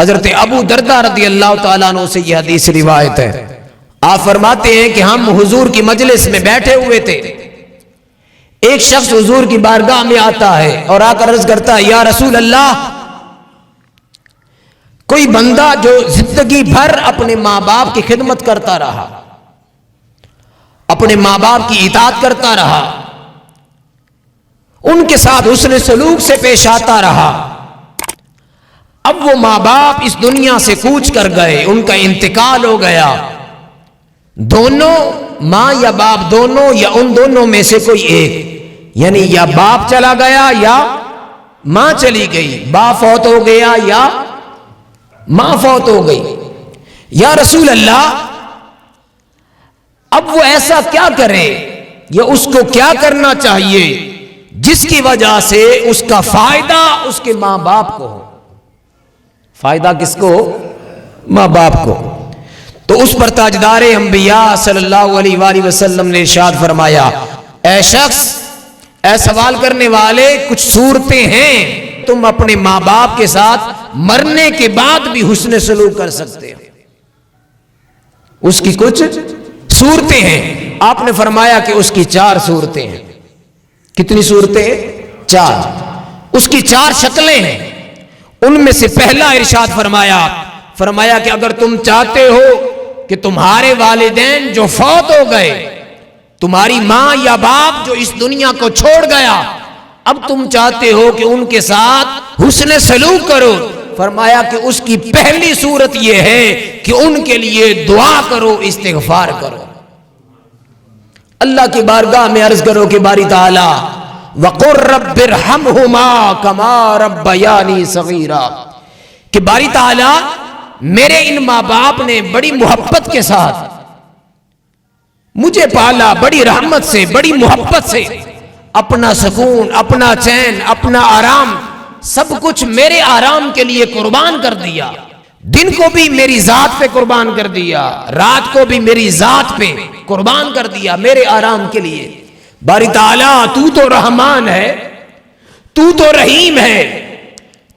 حضرت ابو دردہ رضی اللہ تعالیٰ عنہ سے یہ حدیث روایت ہے. آپ فرماتے ہیں کہ ہم حضور کی مجلس میں بیٹھے ہوئے تھے. ایک شخص حضور کی بارگاہ میں آتا ہے اور آ کر عرض کرتا ہے یا رسول اللہ، کوئی بندہ جو زندگی بھر اپنے ماں باپ کی خدمت کرتا رہا، اپنے ماں باپ کی اطاعت کرتا رہا، ان کے ساتھ حسن سلوک سے پیش آتا رہا، اب وہ ماں باپ اس دنیا سے کوچ کر گئے، ان کا انتقال ہو گیا، دونوں ماں یا باپ دونوں یا ان دونوں میں سے کوئی ایک، یعنی یا باپ چلا گیا یا ماں چلی گئی، باپ فوت ہو گیا یا ماں فوت ہو گئی. یا رسول اللہ، اب وہ ایسا کیا کرے یا اس کو کیا کرنا چاہیے جس کی وجہ سے اس کا فائدہ اس کے ماں باپ کو ہو؟ فائدہ کس کو؟ ماں باپ کو. تو اس پر تاجدار انبیاء صلی اللہ علیہ وآلہ وسلم نے ارشاد فرمایا، اے شخص، اے سوال کرنے والے، کچھ صورتیں ہیں تم اپنے ماں باپ کے ساتھ مرنے کے بعد بھی حسن سلوک کر سکتے ہو. اس کی کچھ صورتیں ہیں. آپ نے فرمایا کہ اس کی 4 صورتیں ہیں. کتنی صورتیں؟ 4. اس کی 4 شکلیں ہیں. ان میں سے پہلا ارشاد فرمایا کہ اگر تم چاہتے ہو کہ تمہارے والدین جو فوت ہو گئے، تمہاری ماں یا باپ جو اس دنیا کو چھوڑ گیا، اب تم چاہتے ہو کہ ان کے ساتھ حسن سلوک کرو، فرمایا کہ اس کی پہلی صورت یہ ہے کہ ان کے لیے دعا کرو، استغفار کرو. اللہ کی بارگاہ میں عرض کرو کہ باری تعالی وَقُلْ رَبِّ ارْحَمْهُمَا كَمَا رَبَّيَانِي صَغِيرًا، کہ باری تعالی میرے ان ماں باپ نے بڑی محبت کے ساتھ مجھے پالا، بڑی رحمت سے، بڑی محبت سے، اپنا سکون، اپنا چین، اپنا آرام، سب کچھ میرے آرام کے لیے قربان کر دیا. دن کو بھی میری ذات پہ قربان کر دیا، رات کو بھی میری ذات پہ قربان کر دیا میرے آرام کے لیے. باری تعالیٰ تو تو رحمان ہے، تو تو رحیم ہے،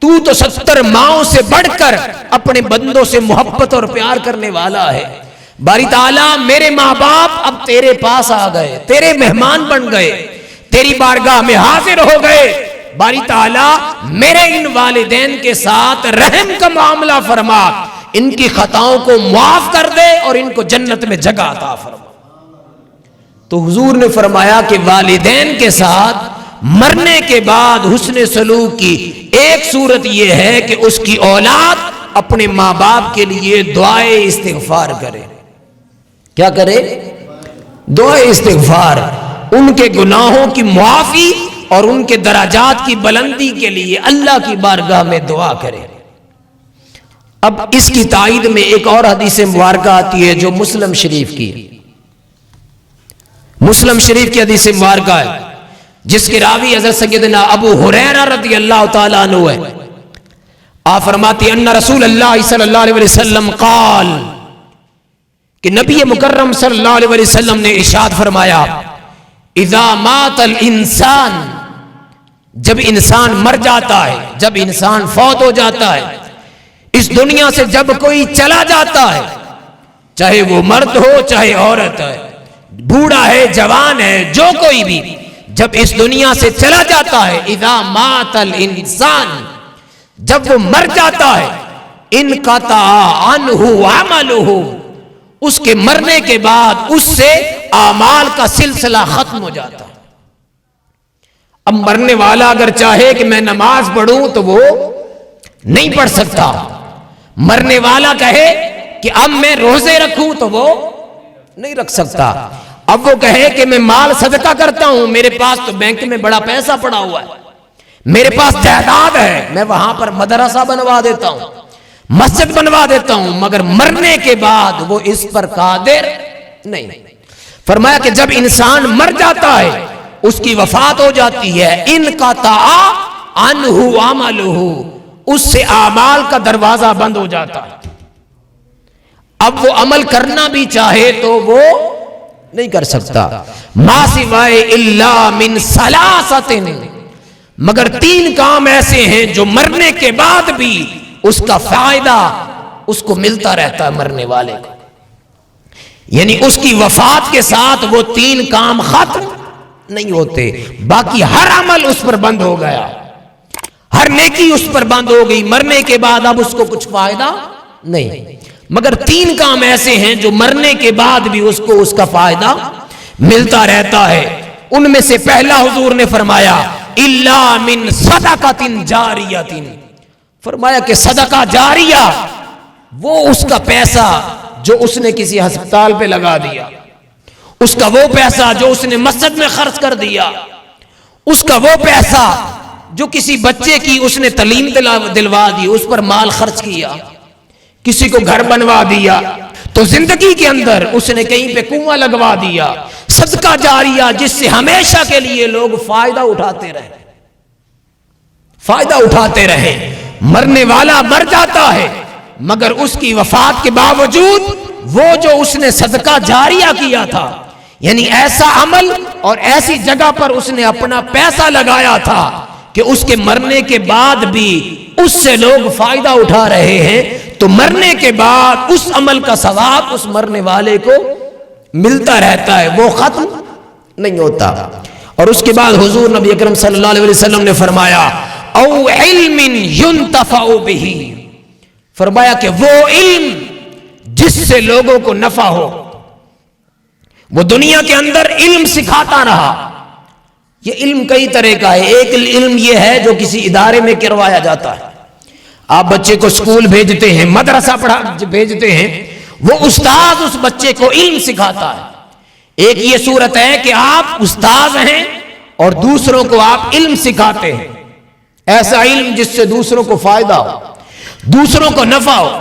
تو تو 70 ماؤں سے بڑھ کر اپنے بندوں سے محبت اور پیار کرنے والا ہے. باری تعالیٰ میرے ماں باپ اب تیرے پاس آ گئے، تیرے مہمان بن گئے، تیری بارگاہ میں حاضر ہو گئے. باری تعالیٰ میرے ان والدین کے ساتھ رحم کا معاملہ فرما، ان کی خطاؤں کو معاف کر دے اور ان کو جنت میں جگہ عطا فرما. تو حضور نے فرمایا کہ والدین کے ساتھ مرنے کے بعد حسن سلوک کی ایک صورت یہ ہے کہ اس کی اولاد اپنے ماں باپ کے لیے دعائے استغفار کرے. کیا کرے؟ دعائے استغفار، ان کے گناہوں کی معافی اور ان کے درجات کی بلندی کے لیے اللہ کی بارگاہ میں دعا کرے. اب اس کی تائید میں ایک اور حدیث مبارکہ آتی ہے جو مسلم شریف کی، مسلم شریف کی حدیث مبارکہ ہے جس کے راوی حضرت سیدنا ابو ہریرہ رضی اللہ تعالیٰ عنہ ہے. آپ فرماتے ہیں ان رسول اللہ صلی اللہ علیہ وسلم قال، کہ نبی مکرم صلی اللہ علیہ وسلم نے ارشاد فرمایا اذا مات الانسان، جب انسان مر جاتا ہے، جب انسان فوت ہو جاتا ہے، اس دنیا سے جب کوئی چلا جاتا ہے، چاہے وہ مرد ہو چاہے عورت ہے، بوڑھا ہے جوان ہے، جو کوئی بھی جب اس دنیا سے چلا جاتا ہے، اذا مات الانسان، جب وہ مر جاتا ہے، انقطع عنہ عملہ، اس کے مرنے کے بعد اس سے اعمال کا سلسلہ ختم ہو جاتا ہے. اب مرنے والا اگر چاہے کہ میں نماز پڑھوں تو وہ نہیں پڑھ سکتا. مرنے والا کہے کہ اب میں روزے رکھوں تو وہ نہیں رکھ سکتا. اب وہ کہے کہ میں مال صدقہ کرتا ہوں، میرے پاس تو بینک میں بڑا پیسہ پڑا ہوا ہے، میرے پاس جائیداد ہے، میں وہاں پر مدرسہ بنوا دیتا ہوں، مسجد بنوا دیتا ہوں، مگر مرنے کے بعد وہ اس پر قادر نہیں. فرمایا کہ جب انسان مر جاتا ہے، اس کی وفات ہو جاتی ہے، انقطع عنہ عملہ، اس سے اعمال کا دروازہ بند ہو جاتا ہے. اب وہ عمل کرنا بھی چاہے تو وہ نہیں کر سکتا. ما سوائے الا من ثلاثۃ، مگر 3 کام ایسے ہیں جو مرنے کے بعد بھی اس کا فائدہ اس کو ملتا رہتا ہے مرنے والے کو. یعنی اس کی وفات کے ساتھ وہ 3 کام ختم نہیں ہوتے، باقی ہر عمل اس پر بند ہو گیا، ہر نیکی اس پر بند ہو گئی. مرنے کے بعد اب اس کو کچھ فائدہ نہیں، مگر 3 کام ایسے ہیں جو مرنے کے بعد بھی اس کو اس کا فائدہ ملتا رہتا ہے. ان میں سے پہلا حضور نے فرمایا الا من صدقۃ جاریۃ، فرمایا کہ صدقہ جاریہ وہ اس کا پیسہ جو اس نے کسی ہسپتال پہ لگا دیا، اس کا وہ پیسہ جو اس نے مسجد میں خرچ کر دیا، اس کا وہ پیسہ جو کسی بچے کی اس نے تعلیم دلوا دی، اس پر مال خرچ کیا، کسی کو گھر بنوا دیا، تو زندگی کے اندر اس نے کہیں پہ کنواں لگوا دیا. صدقہ جاریہ جس سے ہمیشہ کے لیے لوگ فائدہ اٹھاتے رہے. مرنے والا مر جاتا ہے مگر اس کی وفات کے باوجود وہ جو اس نے صدقہ جاریہ کیا تھا، یعنی ایسا عمل اور ایسی جگہ پر اس نے اپنا پیسہ لگایا تھا کہ اس کے مرنے کے بعد بھی اس سے لوگ فائدہ اٹھا رہے ہیں، تو مرنے کے بعد اس عمل کا ثواب اس مرنے والے کو ملتا رہتا ہے، وہ ختم نہیں ہوتا. اور اس کے بعد حضور نبی اکرم صلی اللہ علیہ وسلم نے فرمایا او علم ينتفع به، فرمایا کہ وہ علم جس سے لوگوں کو نفع ہو. وہ دنیا کے اندر علم سکھاتا رہا. یہ علم کئی طرح کا ہے. ایک علم یہ ہے جو کسی ادارے میں کروایا جاتا ہے، آپ بچے کو اسکول بھیجتے ہیں، مدرسہ بھیجتے ہیں، وہ استاد اس بچے کو علم سکھاتا ہے. ایک یہ صورت ہے کہ آپ استاد ہیں اور دوسروں کو آپ علم سکھاتے ہیں، ایسا علم جس سے دوسروں کو فائدہ ہو، دوسروں کو نفع ہو.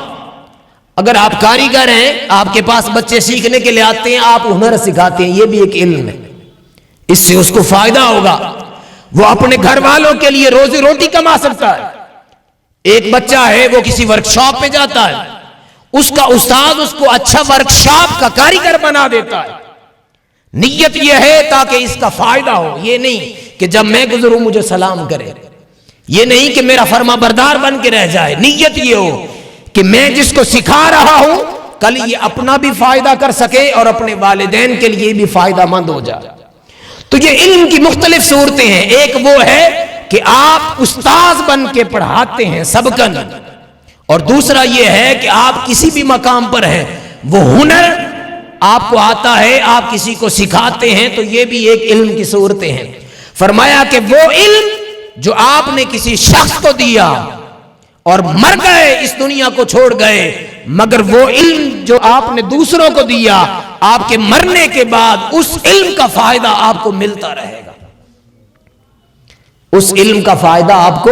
اگر آپ کاریگر ہیں، آپ کے پاس بچے سیکھنے کے لیے آتے ہیں، آپ ہنر سکھاتے ہیں، یہ بھی ایک علم ہے، اس سے اس کو فائدہ ہوگا، وہ اپنے گھر والوں کے لیے روزی روٹی کما سکتا ہے. ایک بچہ ہے وہ کسی ورکشاپ پہ جاتا ہے، اس کا استاد اس کو اچھا ورکشاپ کا کاریگر بنا دیتا ہے. نیت یہ ہے تاکہ اس کا فائدہ ہو، یہ نہیں کہ جب میں گزروں مجھے سلام کرے، یہ نہیں کہ میرا فرما بردار بن کے رہ جائے. نیت یہ ہو کہ میں جس کو سکھا رہا ہوں کل یہ اپنا بھی فائدہ کر سکے اور اپنے والدین کے لیے بھی فائدہ مند ہو جائے. تو یہ علم کی مختلف صورتیں ہیں. ایک وہ ہے کہ آپ استاذ بن کے پڑھاتے ہیں سبقن، اور دوسرا یہ ہے کہ آپ کسی بھی مقام پر ہیں، وہ ہنر آپ کو آتا ہے، آپ کسی کو سکھاتے ہیں، تو یہ بھی ایک علم کی صورتیں ہیں. فرمایا کہ وہ علم جو آپ نے کسی شخص کو دیا اور مر گئے، اس دنیا کو چھوڑ گئے، مگر وہ علم جو آپ نے دوسروں کو دیا، آپ کے مرنے کے بعد اس علم کا فائدہ آپ کو ملتا رہے گا، اس علم کا فائدہ آپ کو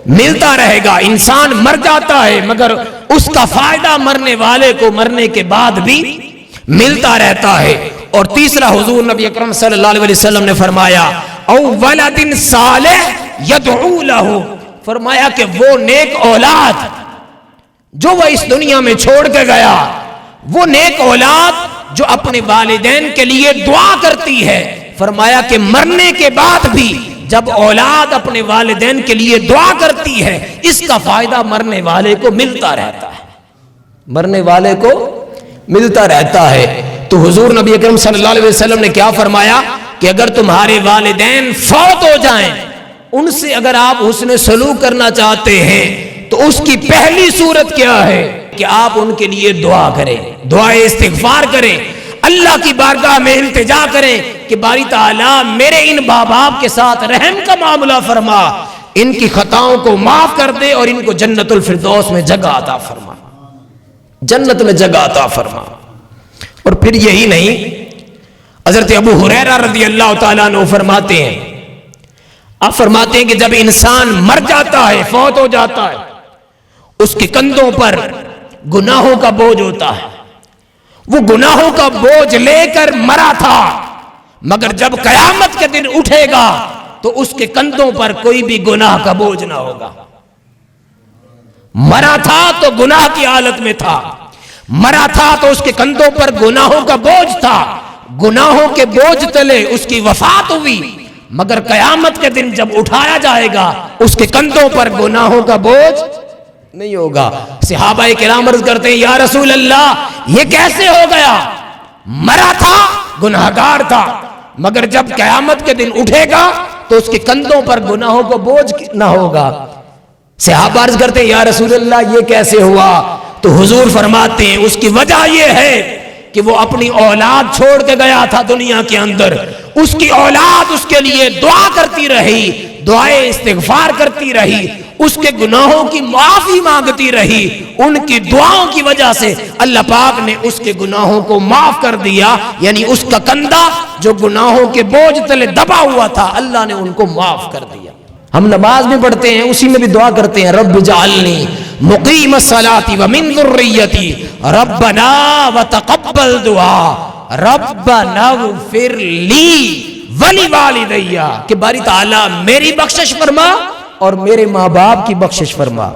ملتا رہے گا. انسان مر جاتا ہے مگر اس کا فائدہ مرنے والے کو مرنے کے بعد بھی ملتا رہتا ہے. اور تیسرا حضور نبی اکرم صلی اللہ علیہ وسلم نے فرمایا او ولد صالح یدعو لہ، فرمایا کہ وہ نیک اولاد جو وہ اس دنیا میں چھوڑ کے گیا، وہ نیک اولاد جو اپنے والدین کے لیے دعا کرتی ہے. فرمایا کہ مرنے کے بعد بھی جب اولاد اپنے والدین کے لیے دعا کرتی ہے، اس کا فائدہ مرنے والے کو ملتا رہتا ہے، مرنے والے کو ملتا رہتا ہے. تو حضور نبی اکرم صلی اللہ علیہ وسلم نے کیا فرمایا کہ اگر تمہارے والدین فوت ہو جائیں، ان سے اگر آپ حسن سلوک کرنا چاہتے ہیں تو اس کی پہلی صورت کیا ہے کہ آپ ان کے لیے دعا کریں، دعائے استغفار کریں، اللہ کی بارگاہ میں التجا کریں کہ باری تعالیٰ میرے ان ماں باپ کے ساتھ رحم کا معاملہ فرما، ان کی خطاؤں کو معاف کر دے اور ان کو جنت الفردوس میں جگہ عطا فرما، جنت میں جگہ عطا فرما. اور پھر یہی نہیں، حضرت ابو ہریرہ رضی اللہ تعالیٰ عنہ فرماتے ہیں، آپ فرماتے ہیں کہ جب انسان مر جاتا ہے، فوت ہو جاتا ہے، اس کے کندھوں پر گناہوں کا بوجھ ہوتا ہے. وہ گناہوں کا بوجھ لے کر مرا تھا، مگر جب قیامت کے دن اٹھے گا تو اس کے کندھوں پر کوئی بھی گناہ کا بوجھ نہ ہوگا. مرا تھا تو گناہ کی حالت میں تھا، مرا تھا تو اس کے کندھوں پر گناہوں کا بوجھ تھا، گناہوں کے بوجھ تلے اس کی وفات ہوئی، مگر قیامت کے دن جب اٹھایا جائے گا اس کے کندھوں پر گناہوں کا بوجھ نہیں ہوگا۔ صحابہ کرام عرض کرتے ہیں یا رسول اللہ یہ کیسے ہو گیا؟ مرا تھا، گناہگار تھا، مگر جب قیامت کے دن اٹھے گا تو اس کے کندھوں پر گناہوں کو بوجھ نہ ہوگا۔ صحابہ عرض کرتے ہیں یا رسول اللہ یہ کیسے ہوا؟ تو حضور فرماتے ہیں اس کی وجہ یہ ہے کہ وہ اپنی اولاد چھوڑ کے گیا تھا دنیا کے اندر، اس کی اولاد اس کے لیے دعا کرتی رہی، دعائیں استغفار کرتی رہی، اس کے گناہوں کی معافی مانگتی رہی، ان کی دعاؤں کی وجہ سے اللہ پاک نے اس کے گناہوں کو معاف کر دیا، یعنی اس کا کندھا جو گناہوں کے بوجھ تلے دبا ہوا تھا اللہ نے ان کو معاف کر دیا۔ ہم نماز میں پڑھتے ہیں، اسی میں بھی دعا کرتے ہیں رب اجعلنی مقیم الصلاۃ ومن ذریتی ربنا وتقبل دعا ربنا اغفر لی ولوالدی، کہ باری تعالیٰ میری بخشش فرما اور میرے ماں باپ کی بخشش فرما۔